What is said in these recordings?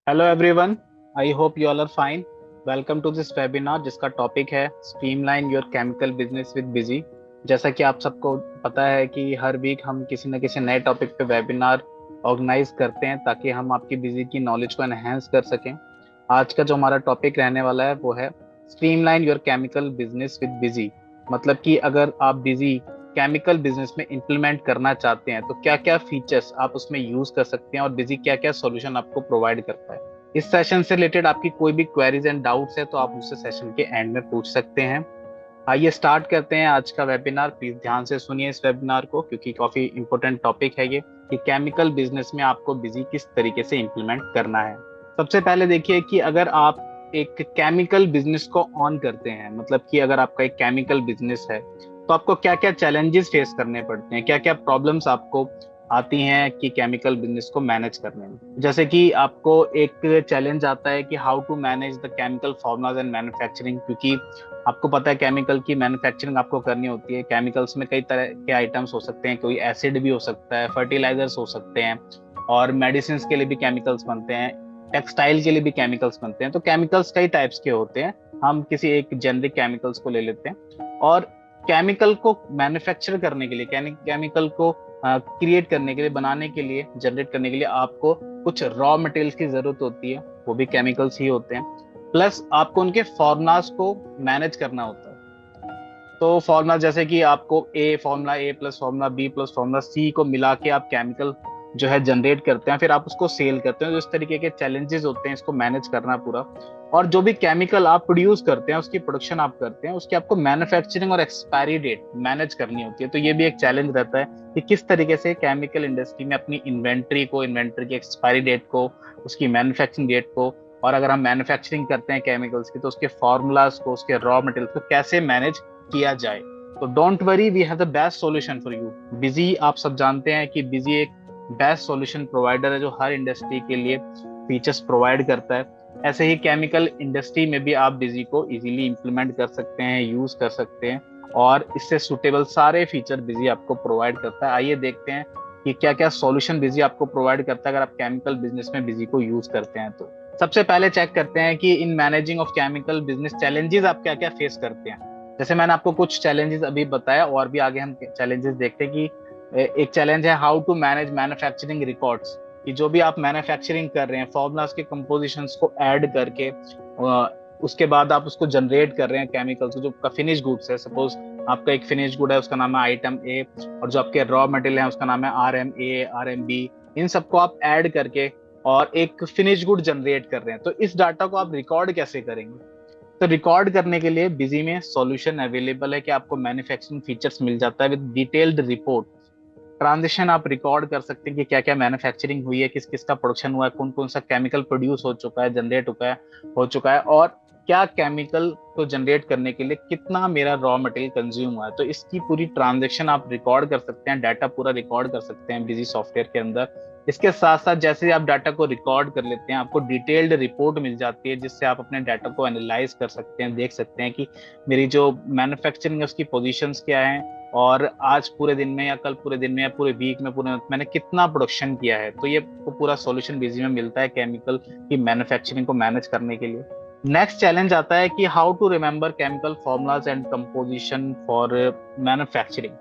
Hello everyone, I hope you all are fine. Welcome to this webinar जिसका topic है streamline your chemical business with Busy. जैसा कि आप सबको पता है कि हर वीक हम किसी न किसी नए टॉपिक पे वेबिनार ऑर्गेनाइज करते हैं ताकि हम आपकी बिजी की नॉलेज को एनहेंस कर सकें। आज का जो हमारा टॉपिक रहने वाला है वो है streamline your chemical business with busy. मतलब कि अगर आप बिजी केमिकल बिजनेस में इंप्लीमेंट करना चाहते हैं तो क्या क्या फीचर्स आप उसमें यूज कर सकते हैं और बिजी क्या क्या सॉल्यूशन आपको प्रोवाइड करता है। इस सेशन से रिलेटेड आपकी कोई भी क्वेरीज एंड डाउट्स है तो आप मुझसे सेशन के एंड में पूछ सकते हैं। आइए स्टार्ट करते हैं आज का वेबिनार। प्लीज ध्यान से सुनिए इस वेबिनार को क्योंकि काफी इंपॉर्टेंट टॉपिक है ये कि केमिकल बिजनेस में आपको बिजी किस तरीके से इंप्लीमेंट करना है। सबसे पहले देखिए कि अगर आप एक केमिकल बिजनेस को ऑन करते हैं, मतलब कि अगर आपका एक केमिकल बिजनेस है तो आपको क्या क्या चैलेंजेस फेस करने पड़ते हैं, क्या क्या प्रॉब्लम्स आपको आती हैं कि केमिकल बिजनेस को मैनेज करने में। जैसे कि आपको एक चैलेंज आता है कि how to manage the chemical formulas and manufacturing, क्योंकि आपको पता है केमिकल की मैन्युफैक्चरिंग आपको करनी होती है। केमिकल्स में कई तरह के आइटम्स हो सकते हैं, कोई एसिड भी हो सकता है, फर्टिलाइजर्स हो सकते हैं और मेडिसिन के लिए भी केमिकल्स बनते हैं, टेक्सटाइल के लिए भी केमिकल्स बनते हैं। तो केमिकल्स कई टाइप्स के होते हैं। हम किसी एक जेनरिक केमिकल्स को ले लेते हैं और केमिकल को मैन्युफैक्चर करने के लिए, केमिकल को क्रिएट करने के लिए, बनाने के लिए, जनरेट करने के लिए आपको कुछ रॉ मटेरियल्स की जरूरत होती है, वो भी केमिकल्स ही होते हैं। प्लस आपको उनके फॉर्मूलाज को मैनेज करना होता है। तो फॉर्मूला जैसे कि आपको formula A plus formula B plus formula C को मिला के आप केमिकल जो है जनरेट करते हैं, फिर आप उसको सेल करते हैं। तो इस तरीके के चैलेंजेस होते हैं इसको मैनेज करना पूरा। और जो भी केमिकल आप प्रोड्यूस करते हैं, उसकी प्रोडक्शन आप करते हैं, उसकी आपको मैन्युफैक्चरिंग और एक्सपायरी डेट मैनेज करनी होती है। तो ये भी एक चैलेंज रहता है कि किस तरीके से केमिकल इंडस्ट्री में अपनी इन्वेंट्री को, इन्वेंट्री की एक्सपायरी डेट को, उसकी मैन्युफैक्चरिंग डेट को, और अगर हम मैन्युफैक्चरिंग करते हैं केमिकल्स की तो उसके फॉर्मूलाज को, उसके रॉ मटेरियल को कैसे मैनेज किया जाए। तो don't worry, we have the best solution for you. Busy, आप सब जानते हैं कि बिजी एक बेस्ट सॉल्यूशन प्रोवाइडर है जो हर इंडस्ट्री के लिए फीचर्स प्रोवाइड करता है। ऐसे ही केमिकल इंडस्ट्री में भी आप बिजी को इजीली इंप्लीमेंट कर सकते हैं, यूज कर सकते हैं और इससे सुटेबल सारे फीचर बिजी आपको प्रोवाइड करता है। आइए देखते हैं कि क्या क्या सॉल्यूशन बिजी आपको प्रोवाइड करता है अगर आप केमिकल बिजनेस में बिजी को यूज करते हैं। तो सबसे पहले चेक करते हैं कि in managing of chemical business challenges आप क्या क्या फेस करते हैं। जैसे मैंने आपको कुछ चैलेंजेस अभी बताया और भी आगे हम चैलेंजेस देखते हैं कि एक चैलेंज है how to manage manufacturing records, कि जो भी आप मैन्युफैक्चरिंग कर रहे हैं फॉर्मूलाज के कंपोजिशंस को ऐड करके उसके बाद आप उसको जनरेट कर रहे हैं केमिकल्स जो का फिनिश गुड्स है। सपोज आपका एक फिनिश गुड है, उसका नाम है आइटम ए, और जो आपके रॉ मटेरियल है उसका नाम है RMA, RMB। इन सबको आप ऐड करके और एक फिनिश गुड जनरेट कर रहे हैं। तो इस डाटा को आप रिकॉर्ड कैसे करेंगे। तो रिकॉर्ड करने के लिए बिजी में सॉल्यूशन अवेलेबल है कि आपको मैन्युफैक्चरिंग फीचर्स मिल जाता है विद डिटेल्ड रिपोर्ट। ट्रांजिशन आप रिकॉर्ड कर सकते हैं कि क्या क्या मैन्युफैक्चरिंग हुई है, किस किस का प्रोडक्शन हुआ है, कौन कौन सा केमिकल प्रोड्यूस हो चुका है, जनरेट हो चुका है और क्या केमिकल को जनरेट करने के लिए कितना मेरा रॉ मटेरियल कंज्यूम हुआ है। तो इसकी पूरी ट्रांजेक्शन आप रिकॉर्ड कर सकते हैं, डाटा पूरा रिकॉर्ड कर सकते हैं बिजी सॉफ्टवेयर के अंदर। इसके साथ साथ जैसे ही आप डाटा को रिकॉर्ड कर लेते हैं आपको डिटेल्ड रिपोर्ट मिल जाती है जिससे आप अपने डाटा को एनालाइज कर सकते हैं, देख सकते हैं कि मेरी जो मैन्युफैक्चरिंग है उसकी पोजीशंस क्या है और आज पूरे दिन में या कल पूरे दिन में या पूरे वीक में पूरे मैंने कितना प्रोडक्शन किया है। तो ये पूरा सॉल्यूशन बिजी में मिलता है केमिकल की मैन्युफैक्चरिंग को मैनेज करने के लिए। नेक्स्ट चैलेंज आता है कि how to remember chemical formulas and composition for manufacturing.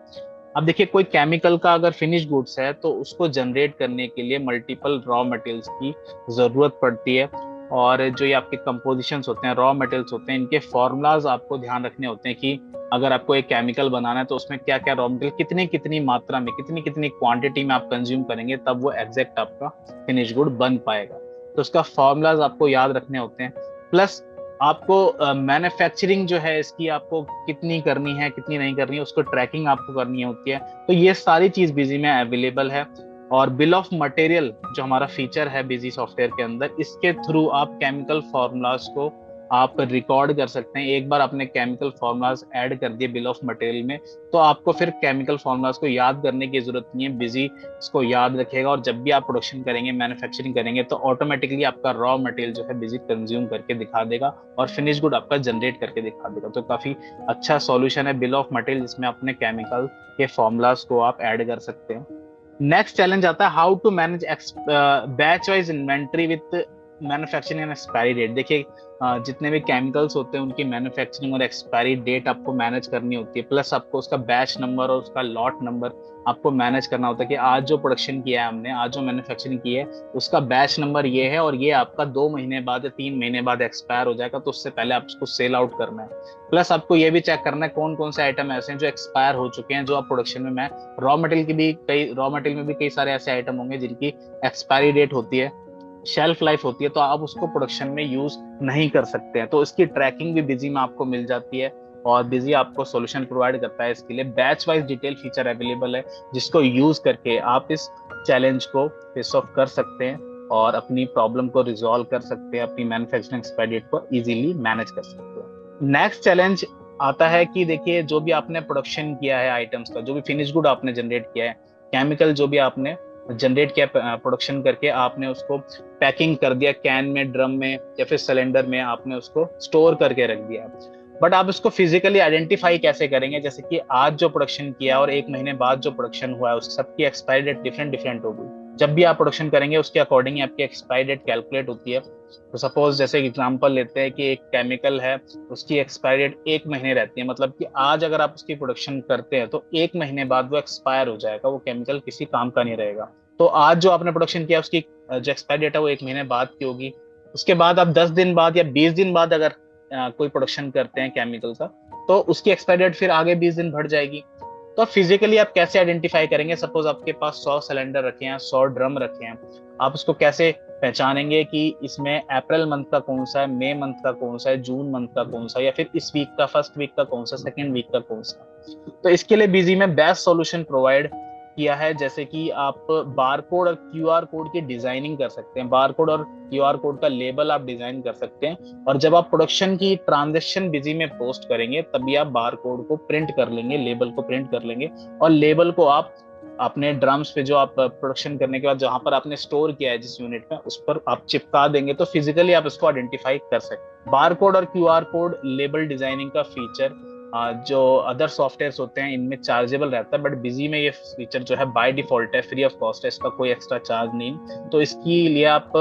अब देखिए, कोई केमिकल का अगर फिनिश गुड्स है तो उसको जनरेट करने के लिए मल्टीपल रॉ मटेरियल्स की जरूरत पड़ती है और जो ये आपके कंपोजिशंस होते हैं, रॉ मटेरियल्स होते हैं, इनके फॉर्मूलाज आपको ध्यान रखने होते हैं कि अगर आपको एक केमिकल बनाना है तो उसमें क्या क्या रॉ मटेरियल कितनी कितनी मात्रा में, कितनी कितनी क्वांटिटी में आप कंज्यूम करेंगे तब वो एग्जैक्ट आपका फिनिश गुड बन पाएगा। तो उसका फॉर्मूलाज आपको याद रखने होते हैं। प्लस आपको मैन्युफैक्चरिंग जो है इसकी आपको कितनी करनी है, कितनी नहीं करनी है, उसको ट्रैकिंग आपको करनी होती है। तो ये सारी चीज बिजी में अवेलेबल है। और बिल ऑफ मटेरियल जो हमारा फीचर है बिजी सॉफ्टवेयर के अंदर, इसके थ्रू आप केमिकल फॉर्मूलाज को आप रिकॉर्ड कर सकते हैं। एक बार आपने केमिकल फॉर्मूलाज ऐड कर दिए बिल ऑफ मटेरियल में तो आपको फिर केमिकल फॉर्मूलाज को याद करने की जरूरत नहीं है, बिजी इसको याद रखेगा और जब भी आप प्रोडक्शन करेंगे, मैन्युफैक्चरिंग करेंगे तो ऑटोमेटिकली आपका रॉ मटेरियल जो है बिजी कंज्यूम करके दिखा देगा और फिनिश गुड आपका जनरेट करके दिखा देगा। तो काफी अच्छा सॉल्यूशन है बिल ऑफ मटेरियल जिसमें अपने केमिकल के फॉर्मूलाज को आप ऐड कर सकते हैं। नेक्स्ट चैलेंज आता है how to manage batch wise inventory with manufacturing and expiry date, देखिए जितने भी केमिकल्स होते हैं उनकी मैन्युफैक्चरिंग और एक्सपायरी डेट आपको मैनेज करनी होती है, प्लस आपको उसका बैच नंबर और उसका लॉट नंबर आपको मैनेज करना होता है कि आज जो प्रोडक्शन किया है हमने, आज जो मैन्युफैक्चरिंग की है उसका बैच नंबर ये है और ये आपका 2 महीने बाद या 3 महीने बाद एक्सपायर हो जाएगा, तो उससे पहले आप उसको सेल आउट करना है। प्लस आपको ये भी चेक करना है कौन कौन से आइटम ऐसे हैं जो एक्सपायर हो चुके हैं, जो आप प्रोडक्शन में, मैं रॉ मटेरियल में भी कई सारे ऐसे आइटम होंगे जिनकी एक्सपायरी डेट होती है, शेल्फ लाइफ होती है, तो आप उसको प्रोडक्शन में यूज नहीं कर सकते हैं। तो इसकी ट्रैकिंग भी बिजी में आपको मिल जाती है और बिजी आपको सॉल्यूशन प्रोवाइड करता है। इसके लिए batch wise detail feature available है जिसको यूज करके आप इस चैलेंज को फेस ऑफ कर सकते हैं और अपनी प्रॉब्लम को रिजॉल्व कर सकते हैं, अपनी मैन्युफैक्चरिंग एक्सपायरी डेट को इजीली मैनेज कर सकते हैं। नेक्स्ट चैलेंज आता है कि देखिए जो भी आपने प्रोडक्शन किया है आइटम्स का, जो भी फिनिश गुड आपने जनरेट किया है, केमिकल जो भी आपने जनरेट किया प्रोडक्शन करके, आपने उसको पैकिंग कर दिया कैन में, ड्रम में या फिर सिलेंडर में, आपने उसको स्टोर करके रख दिया। बट आप इसको फिजिकली आइडेंटिफाई कैसे करेंगे? जैसे कि आज जो प्रोडक्शन किया और 1 महीने बाद जो प्रोडक्शन हुआ है उस सबकी एक्सपायरी डेट डिफरेंट डिफरेंट होगी। जब भी आप प्रोडक्शन करेंगे उसके अकॉर्डिंग आपकी एक्सपायरी डेट कैलकुलेट होती है। तो सपोज जैसे एग्जांपल लेते हैं कि एक केमिकल है, उसकी एक्सपायरी डेट 1 महीने रहती है, मतलब कि आज अगर आप उसकी प्रोडक्शन करते हैं तो 1 महीने बाद वो एक्सपायर हो जाएगा, वो केमिकल किसी काम का नहीं रहेगा। तो आज जो आपने प्रोडक्शन किया उसकी जो एक्सपायरी डेट है वो 1 महीने बाद की होगी। उसके बाद आप 10 दिन बाद या 20 दिन बाद अगर कोई प्रोडक्शन करते हैं केमिकल का, तो उसकी एक्सपायरी डेट फिर आगे 20 दिन बढ़ जाएगी। तो फिजिकली आप कैसे आइडेंटिफाई करेंगे? सपोज आपके पास 100 सिलेंडर रखे हैं, 100 ड्रम रखे हैं, आप उसको कैसे पहचानेंगे कि इसमें अप्रैल मंथ का कौन सा है, मई मंथ का कौन सा है, जून मंथ का कौन सा है, या फिर इस वीक का फर्स्ट वीक का कौन सा, सेकेंड वीक का कौन सा? तो इसके लिए बिजी में बेस्ट सॉल्यूशन प्रोवाइड किया है, जैसे कि आप बारकोड और क्यूआर कोड की डिजाइनिंग कर सकते हैं। बारकोड और क्यूआर कोड का लेबल आप डिजाइन कर सकते हैं और जब आप प्रोडक्शन की ट्रांजेक्शन बिजी में पोस्ट करेंगे तभी आप बारकोड को प्रिंट कर लेंगे, लेबल को प्रिंट कर लेंगे और लेबल को आप अपने ड्रम्स पे, जो आप प्रोडक्शन करने के बाद जहां पर आपने स्टोर किया है जिस यूनिट में, उस पर आप चिपका देंगे, तो फिजिकली आप इसको आइडेंटिफाई कर सकते हैं। बारकोड और क्यूआर कोड लेबल डिजाइनिंग का फीचर जो अदर सॉफ्टवेयर होते हैं इनमें चार्जेबल रहता है, बट बिजी में ये फीचर जो है बाय डिफॉल्ट है, फ्री ऑफ कॉस्ट है, इसका कोई एक्स्ट्रा चार्ज नहीं। तो इसके लिए आप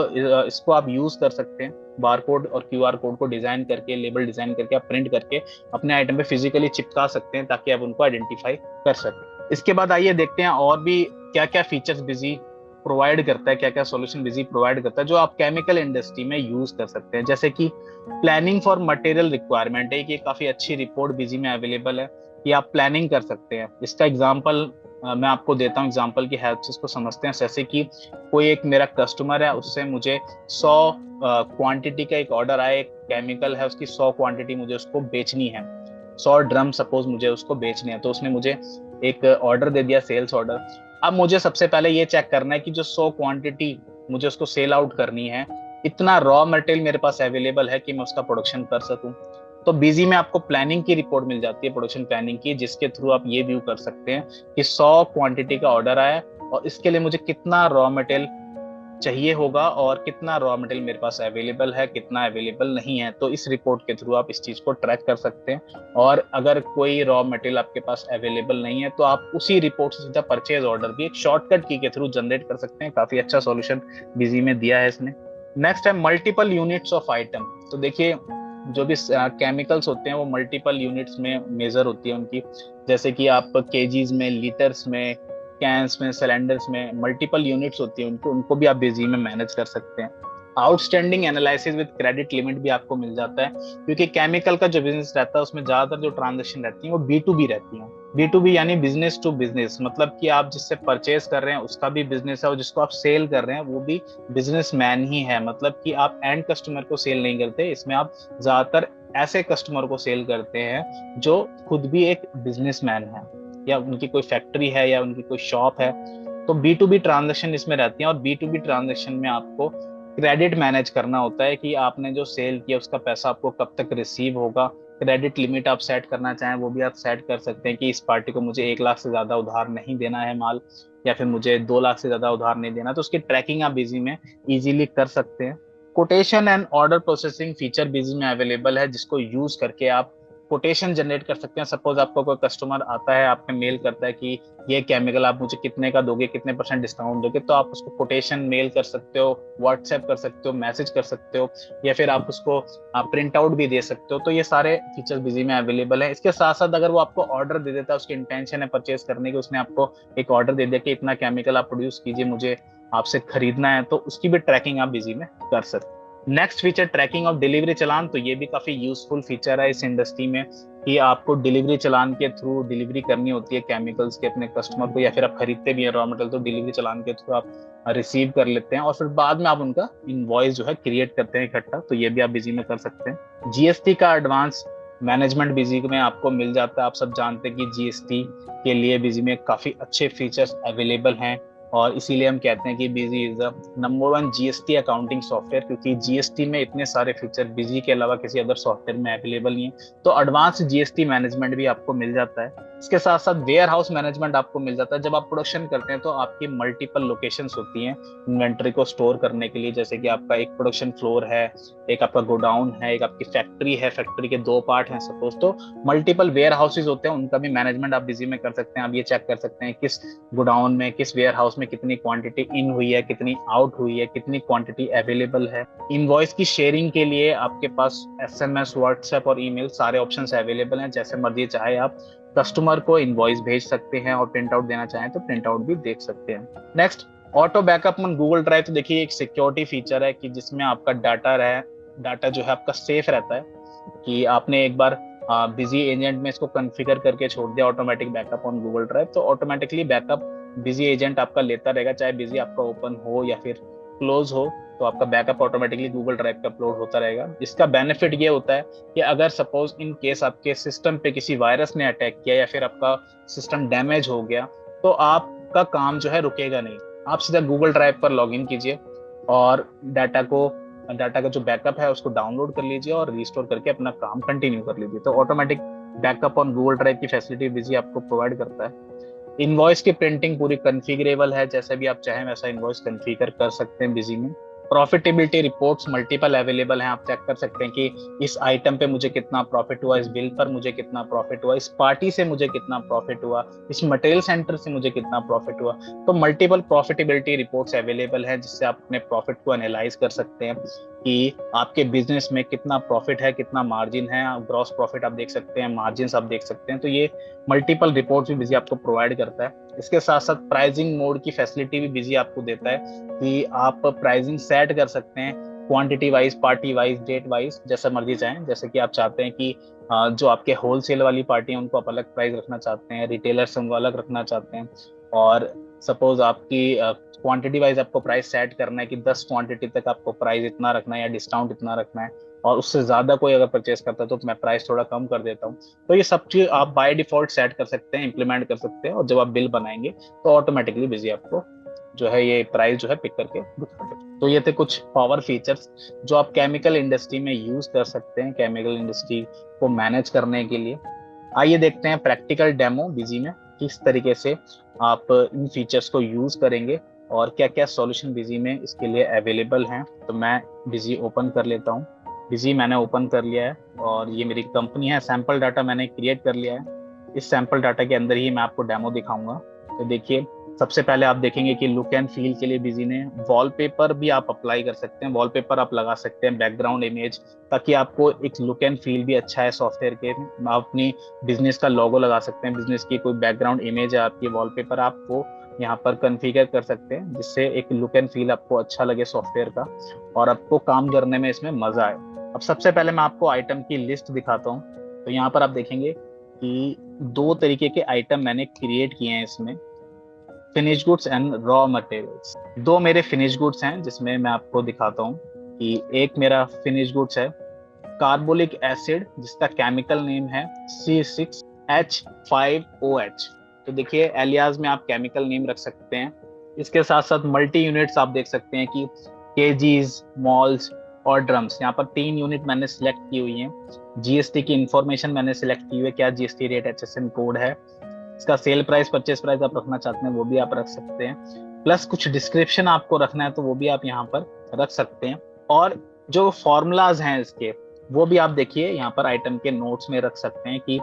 इसको आप यूज कर सकते हैं। बारकोड और क्यूआर कोड को डिजाइन करके, लेबल डिजाइन करके आप प्रिंट करके अपने आइटम पे फिजिकली चिपका सकते हैं ताकि आप उनको आइडेंटिफाई कर सकें। इसके बाद आइए देखते हैं और भी क्या क्या फीचर्स बिजी प्रोवाइड करता है, क्या क्या सॉल्यूशन बिजी प्रोवाइड करता है जो आप केमिकल इंडस्ट्री में यूज कर सकते हैं। जैसे कि प्लानिंग फॉर मटेरियल रिक्वायरमेंट है, कि काफी अच्छी रिपोर्ट बिजी में अवेलेबल है कि आप प्लानिंग कर सकते हैं। इसका एग्जांपल मैं आपको देता हूँ, एग्जांपल की हेल्प से इसको समझते हैं। जैसे कि कोई एक मेरा कस्टमर है, उससे मुझे 100 क्वांटिटी का एक ऑर्डर आया, एक केमिकल है उसकी 100 क्वांटिटी मुझे उसको बेचनी है, 100 ड्रम सपोज मुझे उसको बेचने हैं। तो उसने मुझे एक ऑर्डर दे दिया, सेल्स ऑर्डर। अब मुझे सबसे पहले ये चेक करना है कि जो 100 क्वांटिटी मुझे उसको सेल आउट करनी है, इतना रॉ मटेरियल मेरे पास अवेलेबल है कि मैं उसका प्रोडक्शन कर सकूं। तो बिजी में आपको प्लानिंग की रिपोर्ट मिल जाती है, प्रोडक्शन प्लानिंग की, जिसके थ्रू आप ये व्यू कर सकते हैं कि 100 क्वांटिटी का ऑर्डर आया और इसके लिए मुझे कितना रॉ मटेरियल चाहिए होगा और कितना रॉ मटेरियल मेरे पास अवेलेबल है, कितना अवेलेबल नहीं है। तो इस रिपोर्ट के थ्रू आप इस चीज को ट्रैक कर सकते हैं। और अगर कोई रॉ मटेरियल आपके पास अवेलेबल नहीं है तो आप उसी रिपोर्ट से सीधा परचेज ऑर्डर भी एक शॉर्टकट की के थ्रू जनरेट कर सकते हैं। काफी अच्छा सॉल्यूशन बिजी में दिया है इसने। नेक्स्ट है मल्टीपल यूनिट्स ऑफ आइटम। तो देखिए जो भी केमिकल्स होते हैं वो मल्टीपल यूनिट्स में मेजर होती है उनकी, जैसे कि आप केजीज में, लीटर्स में, कैंस में, सिलेंडर्स में मल्टीपल यूनिट्स होती है उनको भी आप बिजी में मैनेज कर सकते हैं। Outstanding analysis with credit limit भी आपको मिल जाता है, क्योंकि केमिकल का जो बिजनेस रहता है उसमें ज्यादातर जो ट्रांजेक्शन रहती है वो B2B रहती है। B2B यानी बिजनेस टू बिजनेस, मतलब कि आप जिससे परचेज कर रहे हैं उसका भी बिजनेस है और जिसको आप सेल कर रहे हैं वो भी बिजनेसमैन ही है। मतलब कि आप एंड कस्टमर को सेल नहीं करते, इसमें आप ज्यादातर ऐसे कस्टमर को सेल करते हैं जो खुद भी एक बिजनेसमैन है, या उनकी कोई फैक्ट्री है या उनकी कोई शॉप है। तो B2B ट्रांजेक्शन इसमें रहती है और B2B ट्रांजेक्शन में आपको क्रेडिट मैनेज करना होता है कि आपने जो सेल किया उसका पैसा आपको कब तक रिसीव होगा। क्रेडिट लिमिट आप सेट करना चाहें वो भी आप सेट कर सकते हैं कि इस पार्टी को मुझे 1 लाख से ज्यादा उधार नहीं देना है माल, या फिर मुझे 2 लाख से ज्यादा उधार नहीं देना। तो उसकी ट्रैकिंग आप बिजी में इजीली कर सकते हैं। Quotation and order processing feature busy में अवेलेबल है, जिसको यूज करके आप कोटेशन जनरेट कर सकते हैं। सपोज आपको कोई कस्टमर आता है, आपने मेल करता है कि ये केमिकल आप मुझे कितने का दोगे, कितने % डिस्काउंट दोगे, तो आप उसको कोटेशन मेल कर सकते हो, व्हाट्सएप कर सकते हो, मैसेज कर सकते हो, या फिर आप उसको प्रिंट आउट भी दे सकते हो। तो ये सारे फीचर्स बिजी में अवेलेबल है। इसके साथ साथ अगर वो आपको ऑर्डर दे देता है, उसकी इंटेंशन है परचेज करने की, उसने आपको एक ऑर्डर दे दिया कि इतना केमिकल आप प्रोड्यूस कीजिए, मुझे आपसे खरीदना है, तो उसकी भी ट्रैकिंग आप बिजी में कर सकते हैं। Next feature tracking of delivery challan. तो ये भी काफी यूजफुल फीचर है इस इंडस्ट्री में कि आपको डिलीवरी चलान के थ्रू डिलीवरी करनी होती है केमिकल्स के अपने कस्टमर को, या फिर आप खरीदते भी हैं रॉ मटेरियल तो डिलीवरी चलान के थ्रू आप रिसीव कर लेते हैं, और फिर बाद में आप उनका इनवॉइस जो है क्रिएट करते हैं इकट्ठा। तो ये भी आप बिजी में कर सकते हैं। जीएसटी का एडवांस मैनेजमेंट बिजी में आपको मिल जाता है। आप सब जानते हैं कि जीएसटी के लिए बिजी में काफी अच्छे फीचर्स अवेलेबल हैं, और इसीलिए हम कहते हैं कि busy is the number 1 GST accounting software, क्योंकि जीएसटी में इतने सारे फीचर बिजी के अलावा किसी अदर सॉफ्टवेयर में अवेलेबल नहीं है। तो एडवांस जीएसटी मैनेजमेंट भी आपको मिल जाता है। इसके साथ साथ वेयर हाउस मैनेजमेंट आपको मिल जाता है। जब आप प्रोडक्शन करते हैं तो आपकी मल्टीपल लोकेशंस होती हैं इन्वेंट्री को स्टोर करने के लिए, जैसे कि आपका एक प्रोडक्शन फ्लोर है, एक आपका गोडाउन है, एक आपकी फैक्ट्री है, फैक्ट्री के 2 पार्ट हैं सपोज, तो मल्टीपल वेयर हाउसेज होते हैं, उनका भी मैनेजमेंट आप बिजी में कर सकते हैं। आप ये चेक कर सकते हैं किस गोडाउन में, किस वेयर हाउस में कितनी क्वांटिटी इन हुई है, कितनी आउट हुई है, कितनी क्वांटिटी अवेलेबल है। इनवॉइस की शेयरिंग के लिए आपके पास एसएमएस, व्हाट्सएप और ईमेल सारे ऑप्शंस अवेलेबल हैं। जैसे मर्जी चाहे आप कस्टमर को इनवॉइस भेज सकते हैं, और प्रिंट आउट देना चाहें तो प्रिंट आउट भी देख सकते हैं। Next, auto backup on Google drive. तो देखिए एक सिक्योरिटी फीचर है कि जिसमें आपका डाटा जो है आपका सेफ रहता है, कि आपने एक बार बिजी एजेंट में इसको कॉन्फ़िगर करके छोड़ दिया automatic backup on Google drive, तो ऑटोमेटिकली बैकअप बिजी एजेंट आपका लेता रहेगा, चाहे बिजी आपका ओपन हो या फिर क्लोज हो, तो आपका बैकअप ऑटोमेटिकली गूगल ड्राइव पे अपलोड होता रहेगा। इसका बेनिफिट ये होता है कि अगर सपोज इन केस आपके सिस्टम पे किसी वायरस ने अटैक किया या फिर आपका सिस्टम डैमेज हो गया, तो आपका काम जो है रुकेगा नहीं। आप सीधा गूगल ड्राइव पर लॉग इन कीजिए और डाटा का जो बैकअप है उसको डाउनलोड कर लीजिए और रिस्टोर करके अपना काम कंटिन्यू कर लीजिए। तो automatic backup on Google drive की फैसिलिटी बिजी आपको प्रोवाइड करता है। इनवॉइस की प्रिंटिंग पूरी कॉन्फ़िगरेबल है, जैसे भी आप चाहें वैसा इनवॉइस कॉन्फ़िगर कर सकते हैं बिजी में। प्रॉफिटेबिलिटी रिपोर्ट्स मल्टीपल अवेलेबल हैं, आप चेक कर सकते हैं कि इस आइटम पे मुझे कितना प्रॉफिट हुआ, इस बिल पर मुझे कितना प्रॉफिट हुआ, इस पार्टी से मुझे कितना प्रॉफिट हुआ, इस मटेरियल सेंटर से मुझे कितना प्रॉफिट हुआ। तो मल्टीपल प्रॉफिटेबिलिटी रिपोर्ट्स अवेलेबल हैं, जिससे आप अपने प्रॉफिट को एनालाइज कर सकते हैं कि आपके बिजनेस में कितना प्रॉफिट है, कितना मार्जिन है, ग्रॉस प्रॉफिट आप देख सकते हैं, मार्जिन आप देख सकते हैं। तो ये मल्टीपल रिपोर्ट्स भी बिजी आपको प्रोवाइड करता है। इसके साथ साथ प्राइसिंग मोड की फैसिलिटी भी बिजी आपको देता है कि आप प्राइसिंग सेट कर सकते हैं quantity wise, party wise, date wise, जैसा मर्जी चाहें। जैसे कि आप चाहते हैं कि जो आपके होलसेल वाली पार्टी है उनको आप अलग प्राइस रखना चाहते हैं, रिटेलर्स उनको अलग रखना चाहते हैं, और सपोज आपकी क्वांटिटी वाइज आपको प्राइस सेट करना है कि 10 क्वांटिटी तक आपको प्राइस इतना रखना है या डिस्काउंट इतना रखना है, और उससे ज्यादा कोई अगर परचेस करता है तो मैं प्राइस थोड़ा कम कर देता हूँ। तो ये सब चीज आप बाय डिफॉल्ट सेट कर सकते हैं, इंप्लीमेंट कर सकते हैं, और जब आप बिल बनाएंगे तो ऑटोमेटिकली बिजी आपको जो है ये प्राइस जो है पिक करके दिखा देगा। तो ये थे कुछ पावर फीचर्स जो आप केमिकल इंडस्ट्री में यूज कर सकते हैं केमिकल इंडस्ट्री को मैनेज करने के लिए। आइए देखते हैं प्रैक्टिकल डेमो बिजी में किस तरीके से आप इन फीचर्स को यूज करेंगे और क्या क्या सॉल्यूशन बिजी में इसके लिए अवेलेबल हैं। तो मैं बिजी ओपन कर लेता हूँ। बिजी मैंने ओपन कर लिया है और ये मेरी कंपनी है। सैंपल डाटा मैंने क्रिएट कर लिया है। इस सैंपल डाटा के अंदर ही मैं आपको डेमो दिखाऊंगा। तो देखिए सबसे पहले आप देखेंगे कि लुक एंड फील के लिए बिजी ने वॉलपेपर भी आप अप्लाई कर सकते हैं। वॉलपेपर आप लगा सकते हैं, बैकग्राउंड इमेज, ताकि आपको एक लुक एंड फील भी अच्छा है सॉफ्टवेयर के। आप अपनी बिजनेस का लोगो लगा सकते हैं, बिजनेस की कोई बैकग्राउंड इमेज है आपकी, वॉलपेपर आपको यहाँ पर कॉन्फ़िगर कर सकते हैं जिससे एक लुक एंड फील आपको अच्छा लगे सॉफ्टवेयर का और आपको काम करने में इसमें मजा आए। अब सबसे पहले मैं आपको आइटम की लिस्ट दिखाता हूँ। तो यहाँ पर आप देखेंगे कि 2 तरीके के आइटम मैंने क्रिएट किए हैं इसमें, finish goods and raw materials. 2 मेरे फिनिश गुड्स हैं जिसमें मैं आपको दिखाता हूँ कि एक मेरा फिनिश गुड्स है कार्बोलिक एसिड जिसका केमिकल नेम है C6H5OH। तो देखिए एलियाज में आप केमिकल नेम रख सकते हैं। इसके साथ साथ मल्टी यूनिट्स आप देख सकते हैं कि केजीज, मॉल्स और ड्रम्स। यहाँ पर 3 यूनिट मैंने सिलेक्ट की हुई हैं। जीएसटी की इंफॉर्मेशन मैंने सिलेक्ट की हुई है, क्या जीएसटी रेट, HSN कोड है, इसका सेल प्राइस, परचेस प्राइस आप रखना चाहते हैं वो भी आप रख सकते हैं, प्लस कुछ डिस्क्रिप्शन आपको रखना है तो वो भी आप यहाँ पर रख सकते हैं। और जो फॉर्मूलाज हैं इसके वो भी आप देखिए यहाँ पर आइटम के नोट्स में रख सकते हैं कि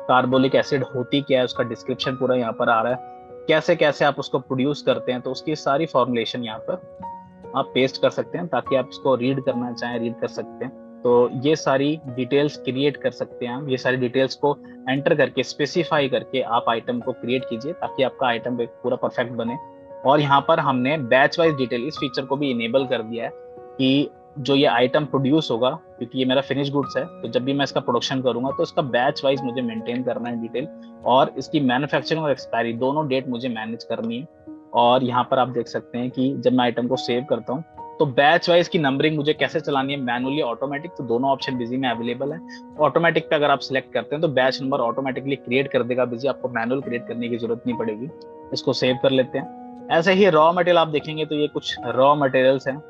कार्बोलिक एसिड होती क्या है, उसका डिस्क्रिप्शन पूरा यहाँ पर आ रहा है, कैसे कैसे आप उसको प्रोड्यूस करते हैं, तो उसकी सारी फॉर्मुलेशन यहाँ पर आप पेस्ट कर सकते हैं ताकि आप इसको रीड करना चाहें रीड कर सकते हैं। तो ये सारी डिटेल्स क्रिएट कर सकते हैं हम, ये सारी डिटेल्स को एंटर करके स्पेसिफाई करके आप आइटम को क्रिएट कीजिए ताकि आपका आइटम पूरा परफेक्ट बने। और यहाँ पर हमने बैच वाइज डिटेल इस फीचर को भी इनेबल कर दिया है कि जो ये आइटम प्रोड्यूस होगा, क्योंकि ये मेरा फिनिश गुड्स है, तो जब भी मैं इसका प्रोडक्शन करूंगा तो इसका बैच वाइज मुझे मेंटेन करना है डिटेल, और इसकी मैन्युफैक्चरिंग और एक्सपायरी दोनों डेट मुझे मैनेज करनी है। और यहाँ पर आप देख सकते हैं कि जब मैं आइटम को सेव करता हूँ तो बैच वाइज की नंबरिंग मुझे कैसे चलानी है, मैनुअली ऑटोमेटिक, तो दोनों ऑप्शन बिजी में अवेलेबल है। ऑटोमेटिक पे अगर आप सिलेक्ट करते हैं तो बैच नंबर ऑटोमेटिकली क्रिएट कर देगा बिजी, आपको मैनुअल क्रिएट करने की जरूरत नहीं पड़ेगी। इसको सेव कर लेते हैं। ऐसे ही रॉ मटेरियल आप देखेंगे तो ये कुछ रॉ मटेरियल्स हैं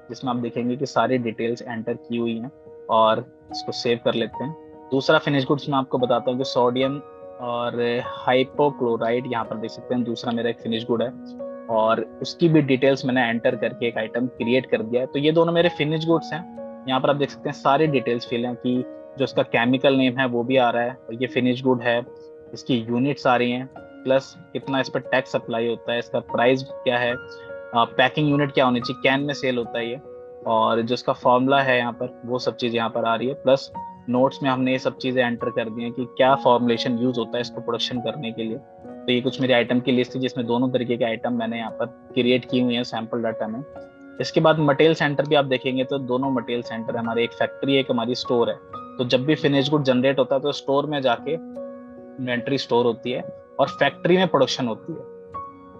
जिसमें आप देखेंगे कि सारी डिटेल्स एंटर की हुई हैं, और इसको सेव कर लेते हैं। दूसरा फिनिश गुड्स मैं आपको बताता हूँ कि सोडियम और हाइपोक्लोराइड, यहाँ पर देख सकते हैं दूसरा मेरा एक फिनिश गुड है, और उसकी भी डिटेल्स मैंने एंटर करके एक आइटम क्रिएट कर दिया है। तो ये दोनों मेरे फिनिश गुड्स हैं। यहाँ पर आप देख सकते हैं सारी डिटेल्स फिल हैं कि जो इसका केमिकल नेम है वो भी आ रहा है, और ये फिनिश गुड है, इसकी यूनिट्स आ रही हैं, प्लस कितना इस पर टैक्स अप्लाई होता है, इसका प्राइस क्या है, पैकिंग यूनिट क्या होनी चाहिए, कैन में सेल होता है ये, और जो इसका फॉर्मूला है यहाँ पर वो सब चीज़ यहाँ पर आ रही है। प्लस नोट्स में हमने ये सब चीज़ें एंटर कर दी हैं कि क्या फॉर्मुलेशन यूज होता है इसको प्रोडक्शन करने के लिए। तो ये कुछ मेरे आइटम की लिस्ट थी जिसमें दोनों तरीके के आइटम मैंने यहाँ पर क्रिएट की हुई हैं सैंपल डाटा में। इसके बाद मटेरियल सेंटर भी आप देखेंगे तो दोनों मटेरियल सेंटर हमारे, एक फैक्ट्री है एक हमारी स्टोर है। तो जब भी फिनिश गुड जनरेट होता है तो स्टोर में जाके इन्वेंट्री स्टोर होती है और फैक्ट्री में प्रोडक्शन होती है।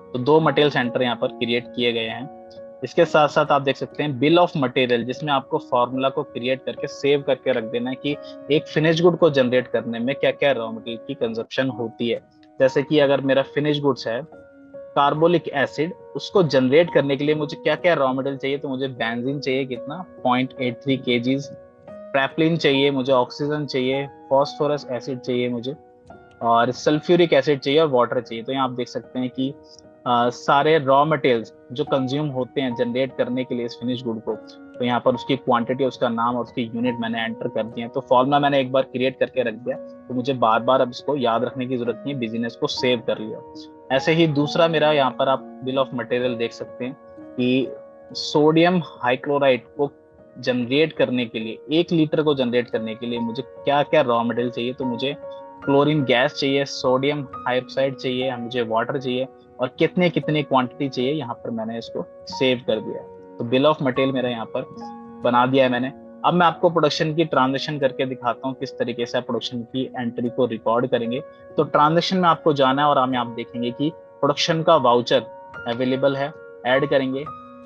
तो दो मटेरियल सेंटर यहाँ पर क्रिएट किए गए हैं। इसके साथ साथ आप देख सकते हैं बिल ऑफ मटेरियल, जिसमें आपको फॉर्मूला को क्रिएट करके सेव करके रख देना है कि एक फिनिश गुड को जनरेट करने में क्या क्या रॉ मटेरियल की कंजप्शन होती है। जैसे कि अगर मेरा फिनिश गुड्स है कार्बोलिक एसिड, उसको जनरेट करने के लिए मुझे क्या क्या रॉ मटेरियल चाहिए, तो मुझे बेंजीन चाहिए कितना 0.83 kgs, प्रेपलिन चाहिए मुझे, ऑक्सीजन चाहिए, फॉस्फोरस एसिड चाहिए मुझे, और सल्फ्यूरिक एसिड चाहिए और वाटर चाहिए। तो यहाँ आप देख सकते हैं कि सारे रॉ मटेरियल्स जो कंज्यूम होते हैं जनरेट करने के लिए इस फिनिश गुड को, तो यहाँ पर उसकी क्वांटिटी, उसका नाम और उसकी यूनिट मैंने एंटर कर दिए हैं। तो फॉर्मूला मैंने एक बार क्रिएट करके रख दिया, तो मुझे बार बार अब इसको याद रखने की जरूरत नहीं, बिजनेस को सेव कर लिया। ऐसे ही दूसरा मेरा यहाँ पर आप बिल ऑफ मटेरियल देख सकते हैं कि सोडियम हाइक्लोराइड को जनरेट करने के लिए, 1 लीटर को जनरेट करने के लिए मुझे क्या क्या रॉ मटेरियल चाहिए, तो मुझे क्लोरीन गैस चाहिए, सोडियम हाइड्रोक्साइड चाहिए, मुझे वाटर चाहिए, और कितने कितने क्वांटिटी चाहिए, यहाँ पर मैंने इसको सेव कर दिया है। तो बिल ऑफ मटेरियल मेरा यहाँ पर बना दिया है मैंने। अब मैं आपको प्रोडक्शन की ट्रांजेक्शन करके दिखाता हूँ किस तरीके से आप प्रोडक्शन की एंट्री को रिकॉर्ड करेंगे। तो ट्रांजेक्शन में आपको जाना है और हम आप देखेंगे कि प्रोडक्शन का वाउचर अवेलेबल है, ऐड करेंगे।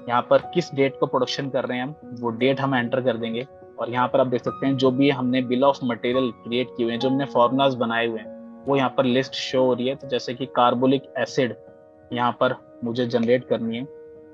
यहाँ पर किस डेट को प्रोडक्शन कर रहे हैं हम, वो डेट हम एंटर कर देंगे। और यहाँ पर आप देख सकते हैं जो भी हमने बिल ऑफ मटेरियल क्रिएट किए हुए हैं, जो हमने फॉर्मूलाज बनाए हुए हैं, वो यहाँ पर लिस्ट शो हो रही है। तो जैसे कि कार्बोलिक एसिड यहाँ पर मुझे जनरेट करनी है,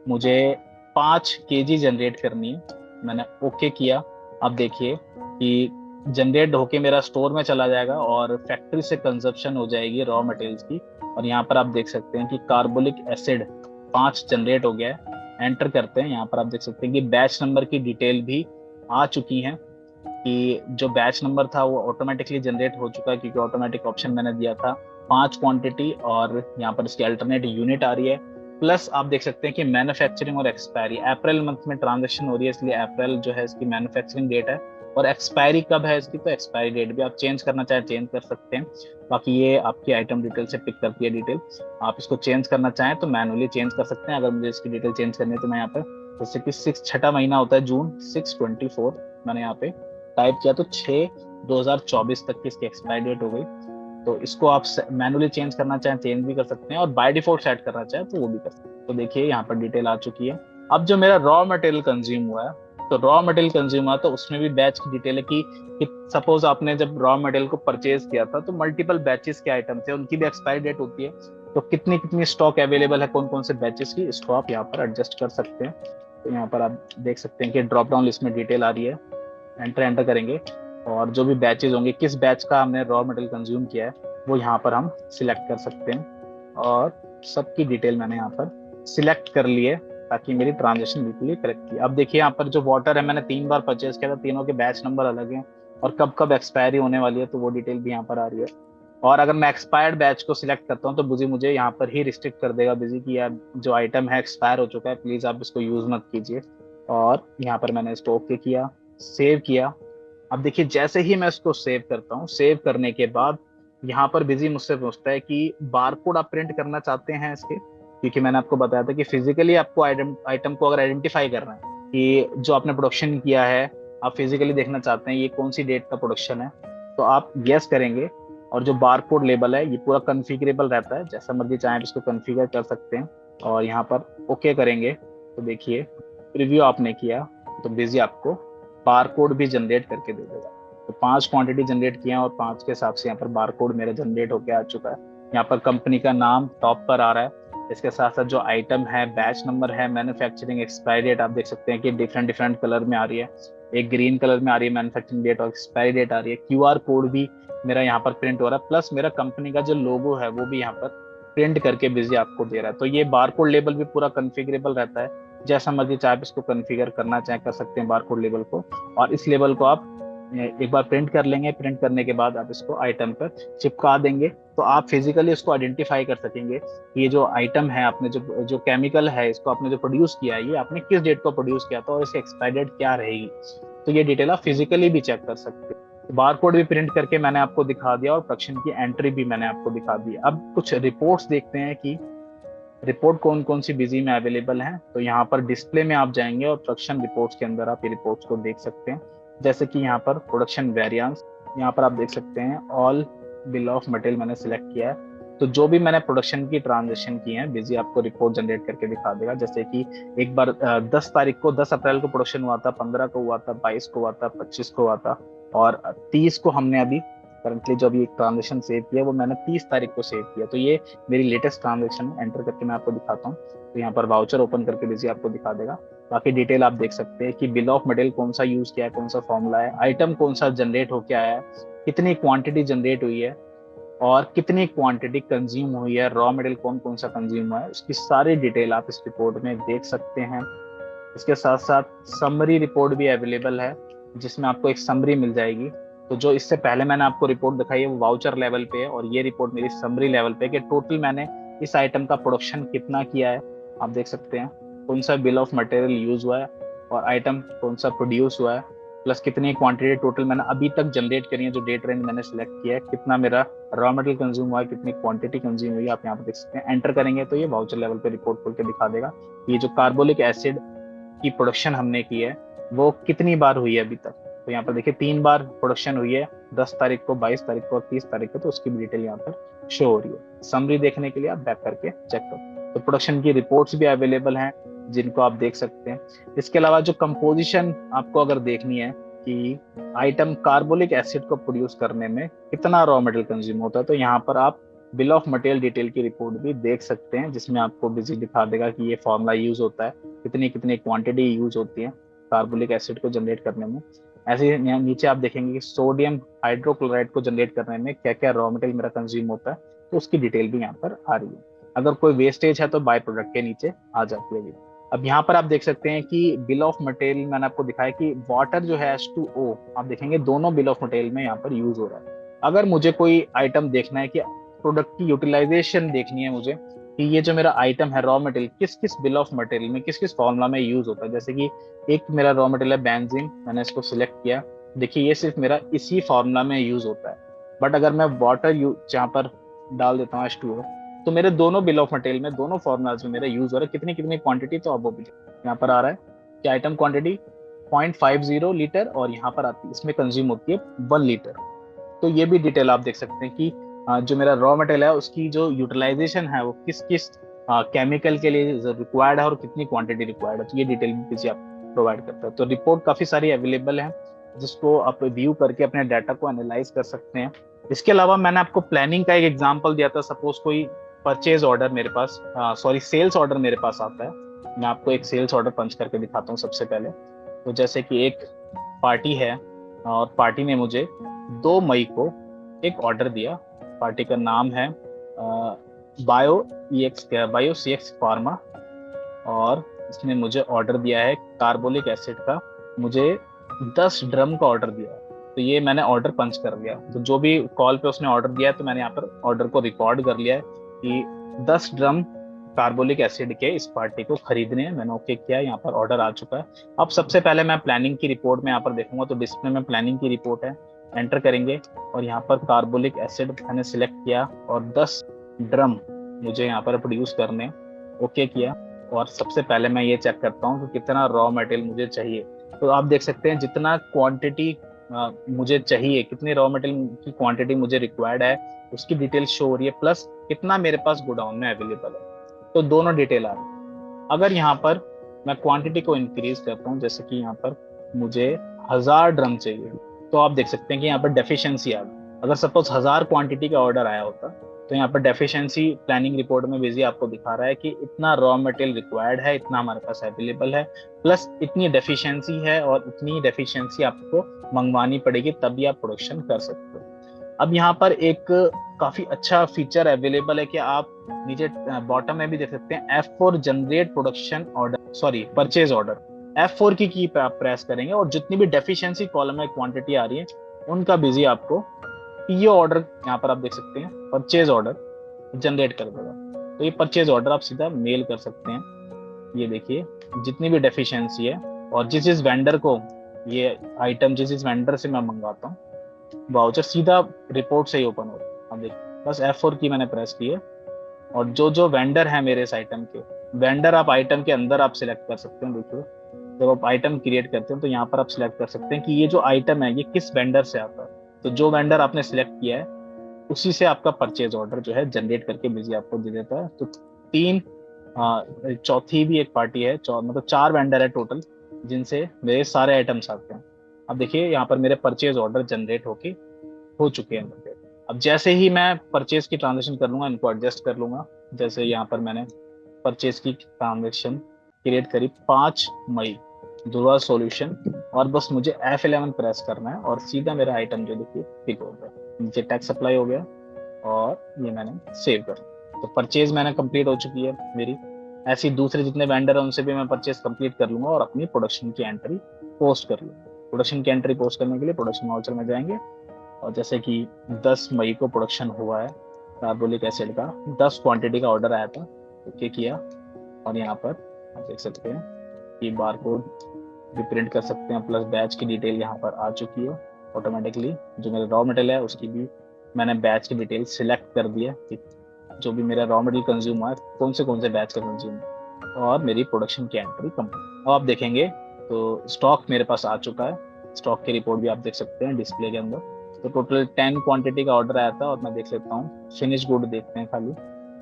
मुझे 5 kg जनरेट करनी है, मैंने ओके किया। अब देखिए कि जनरेट होके मेरा स्टोर में चला जाएगा और फैक्ट्री से कंजप्शन हो जाएगी रॉ मटेरियल्स की। और यहाँ पर आप देख सकते हैं कि कार्बोलिक एसिड 5 जनरेट हो गया है, एंटर करते हैं। यहाँ पर आप देख सकते हैं कि बैच नंबर की डिटेल भी आ चुकी है, कि जो बैच नंबर था वो ऑटोमेटिकली जनरेट हो चुका है क्योंकि ऑटोमेटिक ऑप्शन मैंने दिया था 5 क्वांटिटी, और यहाँ पर इसकी अल्टरनेट यूनिट आ रही है। प्लस आप देख सकते हैं कि मैन्युफैक्चरिंग और एक्सपायरी, अप्रैल मंथ में ट्रांजेक्शन हो रही है इसलिए अप्रैल जो है इसकी मैन्युफैक्चरिंग डेट है, और एक्सपायरी कब है इसकी, तो एक्सपायरी डेट भी आप चेंज करना चाहें चेंज कर सकते हैं। बाकी ये आपकी आइटम डिटेल से पिक करती है डिटेल, आप इसको चेंज करना चाहें तो मैनुअली चेंज कर सकते हैं। अगर मुझे इसकी डिटेल चेंज करनी है तो मैं यहाँ पर, जैसे कि 6 छठा महीना होता है जून, 6/24 मैंने यहाँ पे टाइप किया, तो 6/2024 तक की इसकी एक्सपायरी डेट हो गई। तो इसको आप मैनुअली चेंज करना चाहें चेंज भी कर सकते हैं, और बाय डिफॉल्ट सेट करना चाहें तो वो भी कर सकते हैं। तो देखिए यहाँ पर डिटेल आ चुकी है। अब जो मेरा रॉ मटेरियल कंज्यूम हुआ है, तो रॉ मटेरियल कंज्यूम हुआ तो उसमें भी बैच की डिटेल है कि सपोज आपने जब रॉ मटेरियल को परचेज किया था तो मल्टीपल बैचेस के आइटम थे, उनकी भी एक्सपायरी डेट होती है। तो कितनी कितनी स्टॉक अवेलेबल है कौन कौन से बैचेस की, इसको आप यहाँ पर एडजस्ट कर सकते हैं। तो यहाँ पर आप देख सकते हैं कि ड्रॉप डाउन लिस्ट में डिटेल आ रही है, एंटर करेंगे और जो भी बैचेस होंगे, किस बैच का हमने रॉ मटेरियल कंज्यूम किया है वो यहाँ पर हम सिलेक्ट कर सकते हैं। और सबकी डिटेल मैंने यहाँ पर सिलेक्ट कर ली है। ताकि मेरी ट्रांजेक्शन बिल्कुल ही करेक्ट थी। अब देखिए यहाँ पर जो वाटर है मैंने 3 बार परचेज किया था, तीनों के बैच नंबर अलग हैं और कब कब एक्सपायरी होने वाली है तो वो डिटेल भी यहाँ पर आ रही है। और अगर मैं एक्सपायर्ड बैच को सिलेक्ट करता हूँ तो बुजी मुझे यहाँ पर ही रिस्ट्रिक्ट कर देगा बिजी कि यार जो आइटम है एक्सपायर हो चुका है, प्लीज आप इसको यूज मत कीजिए। और यहाँ पर मैंने इसको ओके किया, सेव किया। अब देखिए जैसे ही मैं इसको सेव करता हूँ, सेव करने के बाद यहाँ पर बिजी मुझसे पूछता है कि बारकोड आप प्रिंट करना चाहते हैं इसके, क्योंकि मैंने आपको बताया था कि फिजिकली आपको आइटम आइटम को अगर आइडेंटिफाई करना है कि जो आपने प्रोडक्शन किया है, आप फिजिकली देखना चाहते हैं ये कौन सी डेट का प्रोडक्शन है, तो आप यस करेंगे। और जो बारकोड लेबल है ये पूरा कॉन्फ़िगरेबल रहता है, जैसा मर्जी चाहें इसको कॉन्फ़िगर कर सकते हैं। और यहाँ पर ओके करेंगे तो देखिए प्रीव्यू आपने किया तो बिजी आपको बारकोड भी जनरेट करके दे देगा। तो 5 क्वांटिटी जनरेट किया और 5 के हिसाब से यहाँ पर बारकोड मेरा जनरेट होकर आ चुका है। यहाँ पर कंपनी का नाम टॉप पर आ रहा है, इसके साथ साथ जो आइटम है, बैच नंबर है, मैन्युफैक्चरिंग एक्सपायरी डेट आप देख सकते हैं कि डिफरेंट डिफरेंट कलर में आ रही है। एक ग्रीन कलर में आ रही है मैन्युफैक्चरिंग डेट और एक्सपायरी डेट आ रही है। क्यूआर कोड भी मेरा यहाँ पर प्रिंट हो रहा है, प्लस मेरा कंपनी का जो लोगो है वो भी यहाँ पर प्रिंट करके बिजी आपको दे रहा है। तो ये बारकोड लेबल भी पूरा कॉन्फ़िगरेबल रहता है, जैसा मर्जी चाहे इसको कॉन्फ़िगर करना चाहे कर सकते हैं बारकोड लेबल को। और इस लेबल को आप एक बार प्रिंट कर लेंगे, प्रिंट करने के बाद आप इसको आइटम पर चिपका देंगे तो आप फिजिकली इसको आइडेंटिफाई कर सकेंगे कि ये जो आइटम है, आपने जो जो केमिकल है इसको आपने जो प्रोड्यूस किया है ये आपने किस डेट को प्रोड्यूस किया था और इसकी एक्सपायरी डेट क्या रहेगी। तो ये डिटेल आप फिजिकली भी चेक कर सकते हैं। बारकोड भी प्रिंट करके मैंने आपको दिखा दिया और प्रोडक्शन की एंट्री भी मैंने आपको दिखा दी। अब कुछ रिपोर्ट्स देखते हैं कि रिपोर्ट कौन कौन सी बिजी में अवेलेबल है। तो यहाँ पर डिस्प्ले में आप जाएंगे और प्रोडक्शन रिपोर्ट्स के अंदर आप ये रिपोर्ट्स को देख सकते हैं। जैसे कि यहाँ पर प्रोडक्शन वेरिएंस, यहाँ पर आप देख सकते हैं ऑल बिल ऑफ मटेरियल मैंने सिलेक्ट किया है। तो जो भी मैंने प्रोडक्शन की ट्रांजेक्शन की है बिजी आपको रिपोर्ट जनरेट करके दिखा देगा। जैसे कि एक बार 10 तारीख को, 10 अप्रैल को प्रोडक्शन हुआ था, 15 को हुआ था, 22 को हुआ था, 25 को हुआ था और 30 को हमने अभी करंटली जो अभी एक ट्रांजेक्शन सेव किया वो मैंने 30 तारीख को सेव किया। तो ये मेरी लेटेस्ट ट्रांजेक्शन एंटर करके मैं आपको दिखाता हूँ। तो यहाँ पर वाउचर ओपन करके बिजी आपको दिखा देगा। बाकी डिटेल आप देख सकते हैं कि बिल ऑफ मटेरियल कौन सा यूज किया है, कौन सा फॉर्मूला है, आइटम कौन सा जनरेट होके आया है, कितनी क्वांटिटी जनरेट हुई है और कितनी क्वांटिटी कंज्यूम हुई है, रॉ मटेरियल कौन कौन सा कंज्यूम हुआ है, उसकी सारी डिटेल आप इस रिपोर्ट में देख सकते हैं। इसके साथ साथ समरी रिपोर्ट भी अवेलेबल है जिसमें आपको एक समरी मिल जाएगी। तो जो इससे पहले मैंने आपको रिपोर्ट दिखाई है वो वाउचर लेवल पे है और ये रिपोर्ट मेरी समरी लेवल पे है कि टोटल मैंने इस आइटम का प्रोडक्शन कितना किया है। आप देख सकते हैं कौन सा बिल ऑफ मटेरियल यूज हुआ है और आइटम कौन सा प्रोड्यूस हुआ है, प्लस कितनी क्वांटिटी टोटल मैंने अभी तक जनरेट करी है, जो डेट रेंज मैंने सिलेक्ट किया है, कितना मेरा रॉ मटेरियल कंज्यूम हुआ है, कितनी क्वांटिटी कंज्यूम हुई है, आप यहाँ पर देख सकते हैं। एंटर करेंगे तो ये वाउचर लेवल पे रिपोर्ट खोल के दिखा देगा ये जो कार्बोलिक एसिड की प्रोडक्शन हमने की है वो कितनी बार हुई है अभी तक। तो यहाँ पर देखिए 3 बार प्रोडक्शन हुई है, 10 तारीख को, 22 तारीख को और 30 तारीख को। तो उसकी भी डिटेल यहाँ पर शो हो रही है। समरी देखने के लिए आप बैक करके चेक करो। तो प्रोडक्शन की रिपोर्ट्स भी अवेलेबल हैं जिनको आप देख सकते हैं। इसके अलावा जो कंपोजिशन आपको अगर देखनी है कि आइटम कार्बोलिक एसिड को प्रोड्यूस करने में कितना रॉ मटेरियल कंज्यूम होता है, तो यहाँ पर आप बिल ऑफ मटेरियल डिटेल की रिपोर्ट भी देख सकते हैं जिसमें आपको बिजी दिखा देगा कि ये फॉर्मूला यूज होता है, कितनी कितनी क्वांटिटी यूज होती है कार्बोलिक एसिड को जनरेट करने में। ऐसे ही नीचे आप देखेंगे कि सोडियम हाइड्रोक्लोराइड को जनरेट करने में क्या क्या रॉ मटेरियल मेरा कंज्यूम होता है, तो उसकी डिटेल भी यहाँ पर आ रही है। अगर कोई वेस्टेज है तो बाय प्रोडक्ट के नीचे आ जाती है। अब यहाँ पर आप देख सकते हैं कि बिल ऑफ मटेरियल मैंने आपको दिखाया कि वाटर जो है H2O आप देखेंगे दोनों बिल ऑफ मटेरियल में यहाँ पर यूज हो रहा है। अगर मुझे कोई आइटम देखना है कि प्रोडक्ट की यूटिलाइजेशन देखनी है मुझे कि ये जो मेरा आइटम है रॉ मटेरियल किस किस बिल ऑफ मटेरियल में, किस किस फॉर्मूला में यूज होता है। जैसे कि एक मेरा रॉ मटेरियल है बेंजीन, मैंने इसको सिलेक्ट किया, देखिए ये सिर्फ मेरा इसी फॉर्मूला में यूज होता है। बट अगर मैं वाटर जहाँ पर डाल देता हूँ H2O तो मेरे दोनों बिल ऑफ मटेरियल में, दोनों फॉर्मूलाज में मेरा यूज हो रहा है। कितनी कितनी क्वांटिटी, तो अब वो यहाँ पर आ रहा है कि आइटम क्वांटिटी 0.50 लीटर और यहाँ पर आती है इसमें कंज्यूम होती है 1 लीटर। तो ये भी डिटेल आप देख सकते हैं कि जो मेरा रॉ मटेरियल है उसकी जो यूटिलाइजेशन है वो किस किस केमिकल के लिए रिक्वायर्ड है और कितनी क्वांटिटी रिक्वायर्ड है। तो ये डिटेल भी आप प्रोवाइड करता है। तो रिपोर्ट काफी सारी अवेलेबल है जिसको आप व्यू करके अपने डाटा को एनालाइज कर सकते हैं। इसके अलावा मैंने आपको प्लानिंग का एक एग्जांपल दिया था। सपोज कोई परचेज ऑर्डर मेरे पास, सेल्स ऑर्डर मेरे पास आता है। मैं आपको एक सेल्स ऑर्डर पंच करके दिखाता हूँ सबसे पहले। तो जैसे कि एक पार्टी है और पार्टी ने मुझे 2 मई को एक ऑर्डर दिया। पार्टी का नाम है बायो CX फार्मा और इसने मुझे ऑर्डर दिया है कार्बोलिक एसिड का, मुझे 10 ड्रम का ऑर्डर दिया है। तो ये मैंने ऑर्डर पंच कर लिया, तो जो भी कॉल पे उसने ऑर्डर दिया है तो मैंने यहाँ पर ऑर्डर को रिकॉर्ड कर लिया है कि 10 ड्रम कार्बोलिक एसिड के इस पार्टी को खरीदने हैं। मैंने ओके किया, यहाँ पर ऑर्डर आ चुका है। अब सबसे पहले मैं प्लानिंग की रिपोर्ट में यहाँ पर देखूंगा, तो डिस्प्ले में प्लानिंग की रिपोर्ट है, एंटर करेंगे और यहाँ पर कार्बोलिक एसिड मैंने सिलेक्ट किया और 10 ड्रम मुझे यहाँ पर प्रोड्यूस करने, ओके किया। और सबसे पहले मैं ये चेक करता हूँ कि कितना रॉ मटेरियल मुझे चाहिए। तो आप देख सकते हैं जितना क्वांटिटी मुझे चाहिए, कितनी रॉ मटेरियल की क्वांटिटी मुझे रिक्वायर्ड है, उसकी डिटेल शो हो रही है, प्लस कितना मेरे पास गोडाउन में अवेलेबल है। तो दोनों डिटेल आ रही है। अगर यहाँ पर मैं क्वांटिटी को इंक्रीज करता हूँ, जैसे कि यहाँ पर मुझे 1000 ड्रम चाहिए, तो आप देख सकते हैं कि यहाँ पर डेफिशिएंसी आ गई। अगर सपोज 1000 क्वांटिटी का ऑर्डर आया होता तो यहाँ पर डेफिशिएंसी प्लानिंग रिपोर्ट में बिजी आपको दिखा रहा है कि इतना रॉ मटेरियल रिक्वायर्ड है, इतना हमारे पास अवेलेबल है, प्लस इतनी डेफिशिएंसी है और इतनी डेफिशिएंसी आपको मंगवानी पड़ेगी, तभी आप प्रोडक्शन कर सकते हो। अब यहाँ पर एक काफी अच्छा फीचर अवेलेबल है कि आप नीचे बॉटम में भी देख सकते हैं F4 generate production order, sorry purchase order. F4 की पे आप प्रेस करेंगे और जितनी भी डेफिशिएंसी कॉलम में क्वांटिटी आ रही है उनका बिजी आपको पीओ ऑर्डर, यहाँ पर आप देख सकते हैं परचेज ऑर्डर जनरेट कर देगा। तो ये परचेज ऑर्डर आप सीधा मेल कर सकते हैं। ये देखिए जितनी भी डेफिशिएंसी है और जिस वेंडर को ये आइटम, जिस वेंडर से मैं मंगवाता हूँ, वाउचर सीधा रिपोर्ट से ही ओपन हो रहा है। अब देखिए बस F4 की मैंने प्रेस की है और जो वेंडर है मेरे इस आइटम के, वेंडर आप आइटम के अंदर आप सिलेक्ट कर सकते हैं। देखिए जब आप आइटम क्रिएट करते हैं तो यहाँ पर आप सिलेक्ट कर सकते हैं कि ये जो आइटम है ये किस वेंडर से आता है। तो जो वेंडर आपने सिलेक्ट किया है उसी से आपका परचेज ऑर्डर जो है जनरेट करके बिजी आपको दे देता है। तो तीन चौथी भी एक पार्टी है, मतलब 4 वेंडर है टोटल जिनसे मेरे सारे आइटम्स आते हैं। अब देखिए यहाँ पर मेरे परचेज ऑर्डर जनरेट हो चुके हैं। अब जैसे ही मैं परचेज की ट्रांजेक्शन कर लूंगा, इनको एडजस्ट कर लूंगा। जैसे यहाँ पर मैंने परचेज की ट्रांजेक्शन क्रिएट करी 5 मई, ध्रुवा सॉल्यूशन, और बस मुझे F11 प्रेस करना है और सीधा मेरा आइटम जो देखिए पिक हो गया, नीचे टैक्स अप्लाई हो गया और ये मैंने सेव कर। तो परचेज मैंने कंप्लीट हो चुकी है मेरी। ऐसी दूसरे जितने वेंडर हैं उनसे भी मैं परचेज कंप्लीट कर लूंगा और अपनी प्रोडक्शन की एंट्री पोस्ट कर लूंगा। प्रोडक्शन की एंट्री पोस्ट करने के लिए प्रोडक्शन वाउचर में जाएंगे और जैसे कि 10 मई को प्रोडक्शन हुआ है कार्बोलिक एसिड का, 10 क्वांटिटी का ऑर्डर आया था, ओके किया। और यहाँ पर आप देख सकते हैं कि बारकोड भी प्रिंट कर सकते हैं, प्लस बैच की डिटेल यहाँ पर आ चुकी है ऑटोमेटिकली। जो मेरा रॉ मटेरियल है उसकी भी मैंने बैच की डिटेल सिलेक्ट कर दिया कि जो भी मेरा रॉ मटेरियल कंज्यूम हुआ है कौन से बैच का कंज्यूम, और मेरी प्रोडक्शन की एंट्री कंप्लीट। अब आप देखेंगे तो स्टॉक मेरे पास आ चुका है। स्टॉक की रिपोर्ट भी आप देख सकते हैं डिस्प्ले के अंदर। तो टोटल 10 क्वांटिटी का ऑर्डर आया था और मैं देख लेता हूँ फिनिश गुड देखते हैं खाली।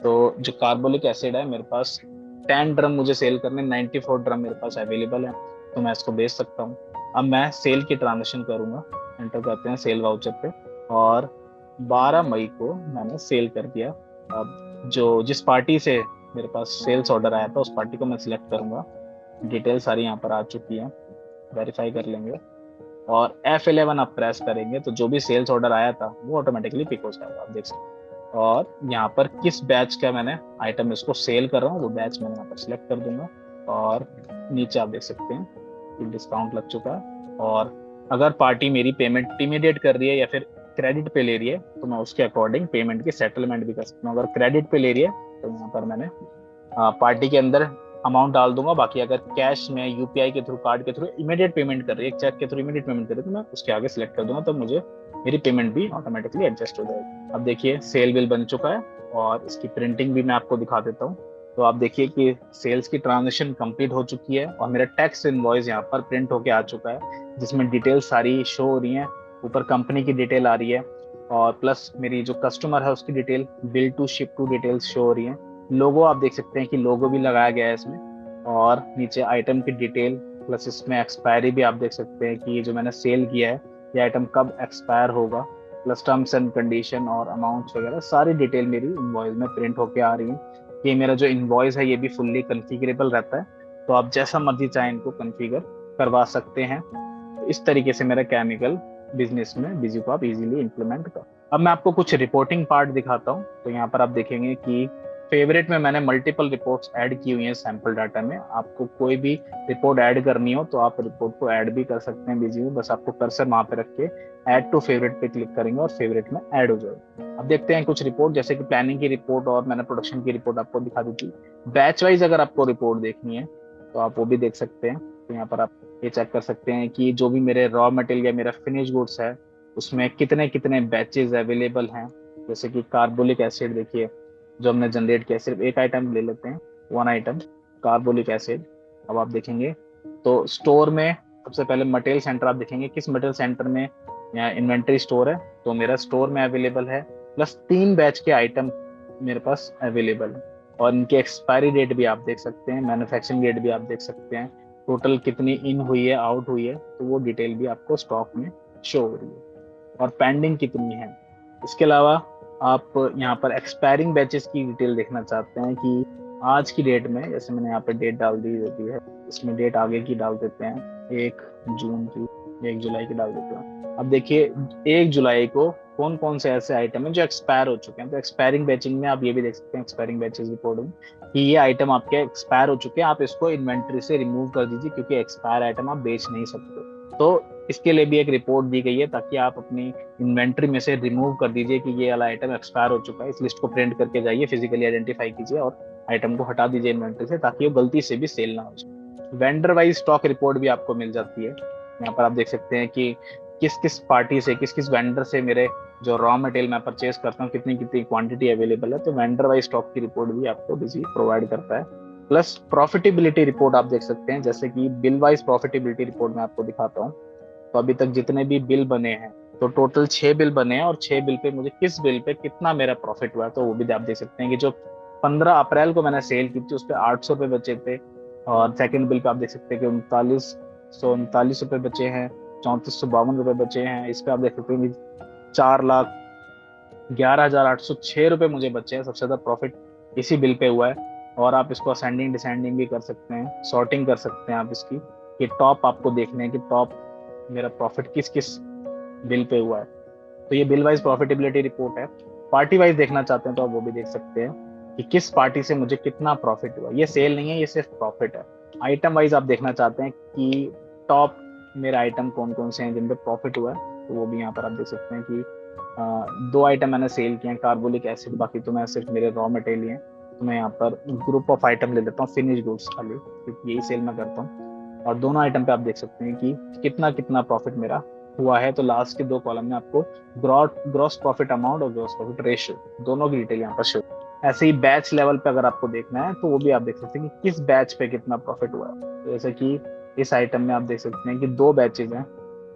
तो जो कार्बोलिक एसिड है मेरे पास 10 ड्रम मुझे सेल करने, 94 ड्रम मेरे पास अवेलेबल है, तो मैं इसको बेच सकता हूँ। अब मैं सेल की ट्रांजेक्शन करूंगा, एंटर करते हैं सेल वाउचर पे, और 12 मई को मैंने सेल कर दिया। अब जिस पार्टी से मेरे पास सेल्स ऑर्डर आया था उस पार्टी को मैं सिलेक्ट करूंगा। डिटेल सारी यहाँ पर आ चुकी है, वेरीफाई कर लेंगे और F11 आप प्रेस करेंगे तो जो भी सेल्स ऑर्डर आया था वो ऑटोमेटिकली पिक हो जाएगा, आप देख सकते हैं। और यहाँ पर किस बैच का मैंने आइटम इसको सेल कर रहा हूँ वो बैच मैंने यहाँ पर सिलेक्ट कर दूंगा और नीचे आप देख सकते हैं कि डिस्काउंट लग चुका है। और अगर पार्टी मेरी पेमेंट इमीडिएट कर रही है या फिर क्रेडिट पे ले रही है तो मैं उसके अकॉर्डिंग पेमेंट की सेटलमेंट भी कर सकता हूँ। अगर क्रेडिट पे ले रही है तो यहाँ पर मैंने पार्टी के अंदर अमाउंट डाल दूंगा। बाकी अगर कैश में यूपीआई के थ्रू, कार्ड के थ्रू इमीडिएट पेमेंट कर रही है, चेक के थ्रू इमीडिएट पेमेंट कर रही है, तो मैं उसके आगे सिलेक्ट कर दूंगा, तो मुझे मेरी पेमेंट भी ऑटोमेटिकली एडजस्ट हो जाएगी। अब देखिए सेल बिल बन चुका है और इसकी प्रिंटिंग भी मैं आपको दिखा देता हूँ। तो आप देखिए कि सेल्स की ट्रांजेक्शन कंप्लीट हो चुकी है और मेरा टैक्स इनवॉइस यहाँ पर प्रिंट होके आ चुका है, जिसमें डिटेल सारी शो हो रही है। ऊपर कंपनी की डिटेल आ रही है और प्लस मेरी जो कस्टमर है उसकी detail, bill to ship to details show हो रही है। लोगो आप देख सकते हैं कि लोगो भी लगाया गया है इसमें, और नीचे आइटम की डिटेल, प्लस इसमें एक्सपायरी भी आप देख सकते हैं कि जो मैंने सेल किया है ये आइटम कब एक्सपायर होगा, प्लस टर्म्स एंड कंडीशन और अमाउंट्स वगैरह सारी डिटेल मेरी इनवॉइस में प्रिंट होके आ रही है। ये मेरा जो इनवॉइस है ये भी फुल्ली कॉन्फ़िगरेबल रहता है, तो आप जैसा मर्जी चाहे इनको कॉन्फ़िगर करवा सकते हैं। तो इस तरीके से मेरा केमिकल बिजनेस में बिजी को आप इजीली इंप्लीमेंट कर। अब मैं आपको कुछ रिपोर्टिंग पार्ट दिखाता हूँ। तो यहाँ पर आप देखेंगे कि फेवरेट में मैंने मल्टीपल रिपोर्ट्स ऐड की हुई हैं सैंपल डाटा में। आपको कोई भी रिपोर्ट ऐड करनी हो तो आप रिपोर्ट को ऐड भी कर सकते हैं बिजी में, बस आपको कर्सर वहां पे रख के ऐड टू फेवरेट पे क्लिक करेंगे और फेवरेट में ऐड हो जाएगा। अब देखते हैं कुछ रिपोर्ट, जैसे कि प्लानिंग की रिपोर्ट और मैंने प्रोडक्शन की रिपोर्ट आपको दिखा दी थी। बैच वाइज अगर आपको रिपोर्ट देखनी है तो आप वो भी देख सकते हैं। तो यहाँ पर आप ये चेक कर सकते हैं कि जो भी मेरे रॉ मटेरियल या मेरा फिनिश गुड्स है उसमें कितने कितने बैचेस अवेलेबल हैं। जैसे कि कार्बोलिक एसिड देखिए जो हमने जनरेट किया, सिर्फ एक आइटम ले लेते हैं, वन आइटम कार्बोलिक एसिड। अब आप देखेंगे तो स्टोर में सबसे पहले मटेरियल सेंटर आप देखेंगे, किस मटेरियल सेंटर में यहाँ इन्वेंट्री स्टोर है, तो मेरा स्टोर में अवेलेबल है, प्लस 3 बैच के आइटम मेरे पास अवेलेबल है। और इनके एक्सपायरी डेट भी आप देख सकते हैं, मैन्युफैक्चरिंग डेट भी आप देख सकते हैं, टोटल कितनी इन हुई है आउट हुई है, तो वो डिटेल भी आपको स्टॉक में शो हो रही है, और पेंडिंग कितनी है। इसके अलावा आप यहाँ पर एक्सपायरिंग बैचेस की डिटेल देखना चाहते हैं कि आज की डेट में, जैसे मैंने यहाँ पे डेट डाल दी होती है, इसमें डेट आगे की डाल देते हैं, 1 जून की, 1 जुलाई की डाल देते हैं। अब देखिए 1 जुलाई को कौन कौन से ऐसे आइटम हैं जो एक्सपायर हो चुके हैं। तो एक्सपायरिंग बैचिंग में आप ये भी देख सकते हैं, एक्सपायरिंग बैचेस रिपोर्ट में, कि ये आइटम आपके एक्सपायर हो चुके हैं, आप इसको इन्वेंट्री से रिमूव कर दीजिए, क्योंकि एक्सपायर आइटम आप बेच नहीं सकते। तो इसके लिए भी एक रिपोर्ट दी गई है, ताकि आप अपनी इन्वेंट्री में से रिमूव कर दीजिए कि ये वाला आइटम एक्सपायर हो चुका है। इस लिस्ट को प्रिंट करके जाइए, फिजिकली आइडेंटिफाई कीजिए और आइटम को हटा दीजिए इन्वेंट्री से, ताकि वो गलती से भी सेल ना हो जाए। वेंडर वाइज स्टॉक रिपोर्ट भी आपको मिल जाती है। यहाँ पर आप देख सकते हैं कि किस किस पार्टी से, किस किस वेंडर से मेरे जो रॉ मटेरियल मैं परचेज करता हूँ, कितनी कितनी क्वांटिटी अवेलेबल है। तो वेंडर वाइज स्टॉक की रिपोर्ट भी आपको बिजी प्रोवाइड करता है। प्लस प्रॉफिटेबिलिटी रिपोर्ट आप देख सकते हैं, जैसे कि बिल वाइज प्रॉफिटेबिलिटी रिपोर्ट मैं आपको दिखाता हूँ। तो अभी तक जितने भी बिल बने हैं, तो टोटल 6 बिल बने हैं, और 6 बिल पे मुझे किस बिल पे कितना मेरा प्रॉफिट हुआ है, तो वो भी आप देख सकते हैं कि जो 15 अप्रैल को मैंने सेल की थी उस पर 800 रुपये बचे थे, और सेकंड बिल पे आप देख सकते हैं कि 3939 रुपये बचे हैं, 3452 रुपये बचे हैं। इस पे आप देख सकते हैं कि 4,11,806 रुपये मुझे बचे हैं। सबसे ज्यादा प्रॉफिट इसी बिल पे हुआ है। और आप इसको असेंडिंग डिसेंडिंग भी कर सकते हैं, सॉर्टिंग कर सकते हैं आप इसकी, कि टॉप आपको देखने हैं कि टॉप मेरा प्रॉफिट किस किस बिल पे हुआ है। तो ये बिल वाइज प्रॉफिटेबिलिटी रिपोर्ट है। पार्टी वाइज देखना चाहते हैं तो आप वो भी देख सकते हैं कि किस पार्टी से मुझे कितना प्रॉफिट हुआ। ये सेल नहीं है, ये सिर्फ प्रॉफिट है। आइटम वाइज आप देखना चाहते हैं कि टॉप मेरा आइटम कौन कौन से हैं जिन पे प्रॉफिट हुआ है, तो वो भी यहाँ पर आप देख सकते हैं कि 2 आइटम मैंने सेल किए हैं, कार्बोलिक एसिड, बाकी तो मैं सिर्फ मेरे रॉ मटेरियल हैं। तो मैं यहाँ पर ग्रुप ऑफ आइटम ले लेता हूँ, फिनिश गुड्स खाली, क्योंकि यही सेल मैं करता हूँ। और दोनों आइटम पे आप देख सकते हैं कि कितना कितना प्रॉफिट मेरा हुआ है। तो लास्ट के 2 कॉलम में आपको ग्रॉस प्रॉफिट अमाउंट और ग्रॉस प्रॉफिट रेशियो दोनों की डिटेल यहाँ पर शो। ऐसे ही बैच लेवल पे अगर आपको देखना है तो वो भी आप देख सकते हैं कि किस बैच पे कितना प्रॉफिट हुआ है। तो जैसे कि इस आइटम में आप देख सकते हैं कि 2 बैचेज हैं,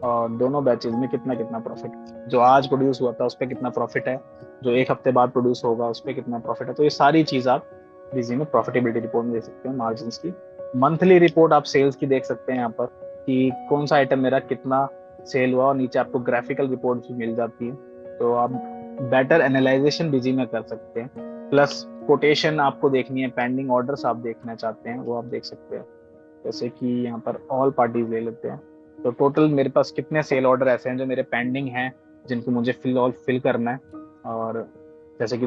और दोनों बैचेज में कितना कितना प्रॉफिट, जो आज प्रोड्यूस हुआ था उस पर कितना प्रॉफिट है, जो 1 हफ्ते बाद प्रोड्यूस होगा उस पर कितना प्रॉफिट है। तो ये सारी चीज आप बिजी में प्रॉफिटेबिलिटी रिपोर्ट में देख सकते हैं, मार्जिन की। मंथली रिपोर्ट आप सेल्स की देख सकते हैं यहाँ पर, कि कौन सा आइटम मेरा कितना सेल हुआ, और नीचे आपको ग्राफिकल रिपोर्ट भी मिल जाती है। तो आप बेटर एनालाइजेशन बिजी में कर सकते हैं। प्लस कोटेशन आपको देखनी है, पेंडिंग ऑर्डर्स आप देखना चाहते हैं, वो आप देख सकते हैं। जैसे कि यहाँ पर ऑल पार्टीज ले लेते हैं, तो टोटल मेरे पास कितने सेल ऑर्डर ऐसे हैं जो मेरे पेंडिंग हैं, जिनको मुझे फिल करना है। और जैसे कि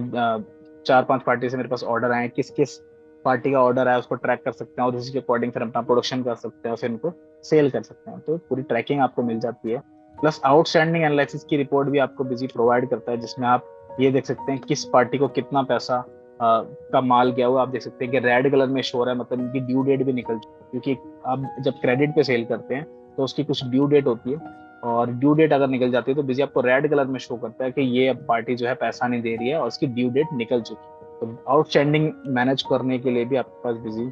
4-5 पार्टी से मेरे पास ऑर्डर आए, किस किस पार्टी का ऑर्डर आया उसको ट्रैक कर सकते हैं, और उसी के अकॉर्डिंग फिर अपना प्रोडक्शन कर सकते हैं और फिर उनको सेल कर सकते हैं। तो पूरी ट्रैकिंग आपको मिल जाती है। प्लस आउटस्टैंडिंग एनालिसिस की रिपोर्ट भी आपको बिजी प्रोवाइड करता है, जिसमें आप ये देख सकते हैं किस पार्टी को कितना पैसा का माल गया हुआ। आप देख सकते हैं कि रेड कलर में शो हो रहा है, मतलब इनकी ड्यू डेट भी निकल चुकी है, क्योंकि आप जब क्रेडिट पे सेल करते हैं तो उसकी कुछ ड्यू डेट होती है, और ड्यू डेट अगर निकल जाती है तो बिजी आपको रेड कलर में शो करता है कि ये अब पार्टी जो है पैसा नहीं दे रही है और उसकी ड्यू डेट निकल चुकी है। तो आउटस्टैंडिंग मैनेज करने के लिए भी आपके पास बिजी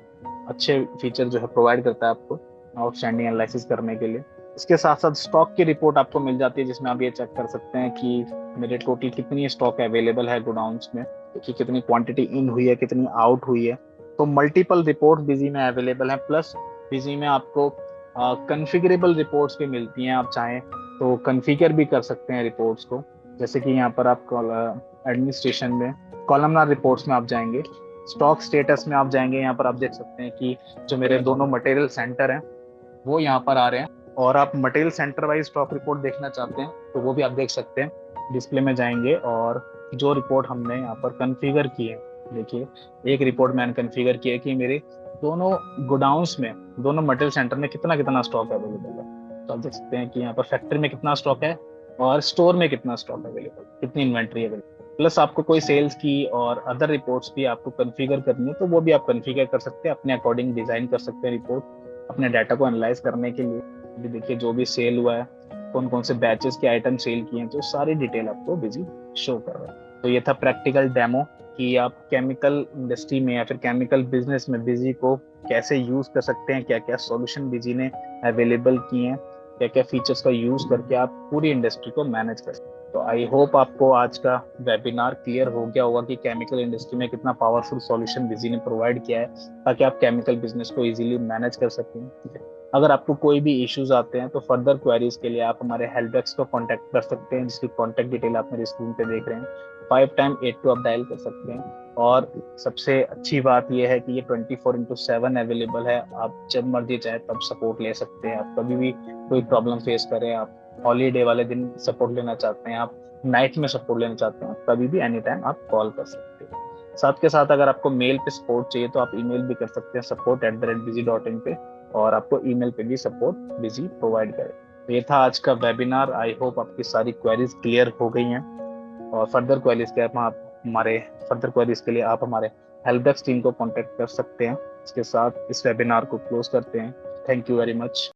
अच्छे फीचर जो है प्रोवाइड करता है आपको आउटस्टैंडिंग एनालिसिस करने के लिए। इसके साथ साथ स्टॉक की रिपोर्ट आपको मिल जाती है, जिसमें आप ये चेक कर सकते हैं कि मेरे टोटल कितनी स्टॉक अवेलेबल है गोडाउन्स में, कि कितनी क्वांटिटी इन हुई है, कितनी आउट हुई है। तो मल्टीपल रिपोर्ट बिजी में अवेलेबल है। प्लस बिजी में आपको कन्फिगरेबल रिपोर्ट्स भी मिलती हैं, आप चाहें तो कन्फिगर भी कर सकते हैं रिपोर्ट्स को। जैसे कि यहाँ पर आप एडमिनिस्ट्रेशन में कॉलमनार रिपोर्ट्स में आप जाएंगे, स्टॉक स्टेटस में आप जाएंगे, यहाँ पर आप देख सकते हैं कि जो मेरे दोनों मटेरियल सेंटर हैं वो यहाँ पर आ रहे हैं। और आप material centre wise stock report देखना चाहते हैं तो वो भी आप देख सकते हैं। डिस्प्ले में जाएंगे और जो रिपोर्ट हमने यहाँ पर कन्फिगर की है देखिए, एक रिपोर्ट मैंने कॉन्फ़िगर की है कि मेरे दोनों गोडाउन्स में, दोनों मटेरियल सेंटर में कितना कितना स्टॉक अवेलेबल है। तो आप देख सकते हैं कि यहाँ पर फैक्ट्री में कितना स्टॉक है और स्टोर में कितना स्टॉक अवेलेबल, कितनी इन्वेंट्री अवेलेबल। प्लस आपको कोई सेल्स की और अदर रिपोर्ट्स भी आपको कॉन्फ़िगर करनी है तो वो भी आप कॉन्फ़िगर कर सकते हैं, अपने अकॉर्डिंग डिजाइन कर सकते हैं रिपोर्ट अपने डाटा को एनालाइज करने के लिए। अभी देखिए जो भी सेल हुआ है, कौन कौन से बैचेस के आइटम सेल किए हैं, तो सारी डिटेल आपको बिजी शो कर रहा है। तो ये था प्रैक्टिकल डेमो कि आप केमिकल इंडस्ट्री में या फिर केमिकल बिजनेस में बिजी को कैसे यूज कर सकते हैं, क्या क्या सॉल्यूशन बिजी ने अवेलेबल किए हैं, क्या क्या फीचर्स का यूज करके आप पूरी इंडस्ट्री को मैनेज कर सकते हैं। तो आई होप आपको आज का वेबिनार क्लियर हो गया होगा कि केमिकल इंडस्ट्री में कितना पावरफुल सॉल्यूशन बिजी ने प्रोवाइड किया है ताकि आप केमिकल बिजनेस को इजीली मैनेज कर सकें। ठीक है, अगर आपको कोई भी इश्यूज आते हैं तो फर्दर क्वेरीज के लिए आप हमारे हेल्प डेस्क को कांटेक्ट कर सकते हैं, जिसकी कांटेक्ट डिटेल आप मेरे स्क्रीन पे देख रहे हैं। 5 टाइम 8 2 आप डायल कर सकते हैं। और सबसे अच्छी बात यह है कि ये 24/7 अवेलेबल है। आप जब मर्जी चाहे तब सपोर्ट ले सकते हैं। आप कभी भी कोई प्रॉब्लम फेस करें, आप हॉलीडे वाले दिन सपोर्ट लेना चाहते हैं, आप नाइट में सपोर्ट लेना चाहते हैं, कभी भी एनी टाइम आप कॉल कर सकते हैं। साथ के साथ अगर आपको मेल पे सपोर्ट चाहिए तो आप ईमेल भी कर सकते हैं support@busy.in पे, और आपको ईमेल पे भी सपोर्ट बिजी प्रोवाइड करें। तो ये था आज का वेबिनार। आई होप आपकी सारी क्वेरीज क्लियर हो गई हैं। और फर्दर क्वेरीज के लिए आप हमारे हेल्प डेस्क टीम को कांटेक्ट कर सकते हैं। इसके साथ इस वेबिनार को क्लोज करते हैं। Thank you very much.